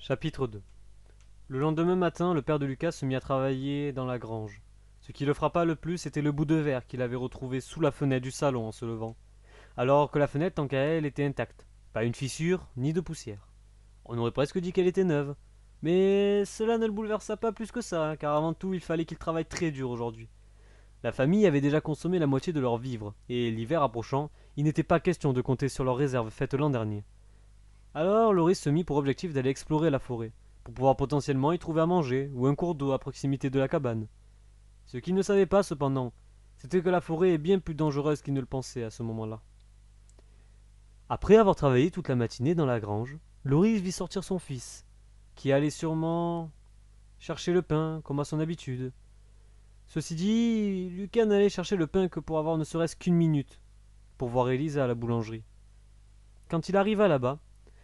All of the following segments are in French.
Chapitre 2. Le lendemain matin, le père de Lucas se mit à travailler dans la grange. Ce qui le frappa le plus, c'était le bout de verre qu'il avait retrouvé sous la fenêtre du salon en se levant, alors que la fenêtre, tant qu'à elle, était intacte. Pas une fissure, ni de poussière. On aurait presque dit qu'elle était neuve. Mais cela ne le bouleversa pas plus que ça, car avant tout, il fallait qu'il travaille très dur aujourd'hui. La famille avait déjà consommé la moitié de leurs vivres, et l'hiver approchant, il n'était pas question de compter sur leurs réserves faites l'an dernier. Alors Loris se mit pour objectif d'aller explorer la forêt, pour pouvoir potentiellement y trouver à manger ou un cours d'eau à proximité de la cabane. Ce qu'il ne savait pas cependant, c'était que la forêt est bien plus dangereuse qu'il ne le pensait à ce moment-là. Après avoir travaillé toute la matinée dans la grange, Loris vit sortir son fils, qui allait sûrement chercher le pain, comme à son habitude. Ceci dit, Lucas n'allait chercher le pain que pour avoir ne serait-ce qu'une minute, pour voir Elisa à la boulangerie. Quand il arriva là-bas,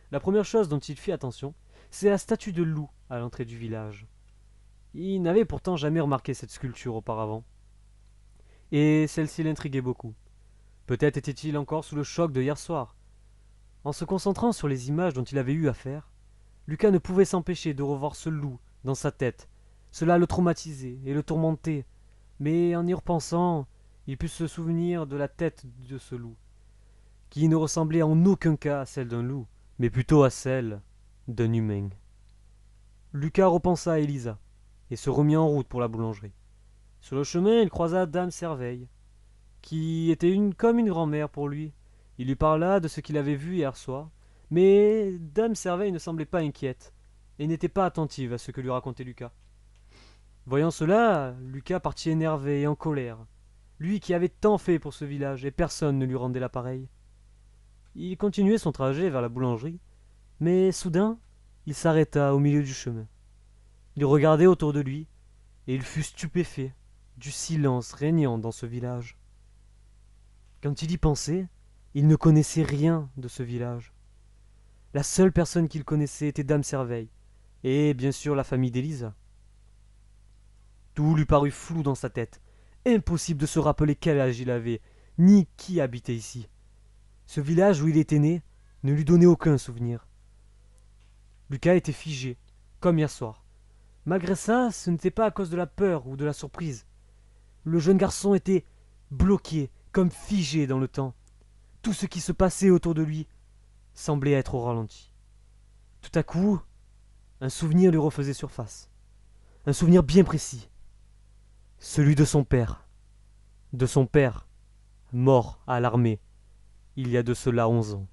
la première chose dont il fit attention, c'est la statue de loup à l'entrée du village. Il n'avait pourtant jamais remarqué cette sculpture auparavant. Et celle-ci l'intriguait beaucoup. Peut-être était-il encore sous le choc de hier soir. En se concentrant sur les images dont il avait eu affaire, Lucas ne pouvait s'empêcher de revoir ce loup dans sa tête. Cela le traumatisait et le tourmentait. Mais en y repensant, il put se souvenir de la tête de ce loup, qui ne ressemblait en aucun cas à celle d'un loup, mais plutôt à celle d'un humain. Lucas repensa à Elisa et se remit en route pour la boulangerie. Sur le chemin, il croisa Dame Serveille, qui était comme une grand-mère pour lui. Il lui parla de ce qu'il avait vu hier soir, mais Dame Serveille ne semblait pas inquiète et n'était pas attentive à ce que lui racontait Lucas. Voyant cela, Lucas partit énervé et en colère. Lui qui avait tant fait pour ce village et personne ne lui rendait l'appareil. Il continuait son trajet vers la boulangerie, mais soudain, il s'arrêta au milieu du chemin. Il regardait autour de lui, et il fut stupéfait du silence régnant dans ce village. Quand il y pensait, il ne connaissait rien de ce village. La seule personne qu'il connaissait était Dame Serveille, et bien sûr la famille d'Élisa. Tout lui parut flou dans sa tête. Impossible de se rappeler quel âge il avait, ni qui habitait ici. Ce village où il était né ne lui donnait aucun souvenir. Lucas était figé, comme hier soir. Malgré ça, ce n'était pas à cause de la peur ou de la surprise. Le jeune garçon était bloqué, comme figé dans le temps. Tout ce qui se passait autour de lui semblait être au ralenti. Tout à coup, un souvenir lui refaisait surface. Un souvenir bien précis. Celui de son père. De son père, mort à l'armée, il y a de cela 11 ans.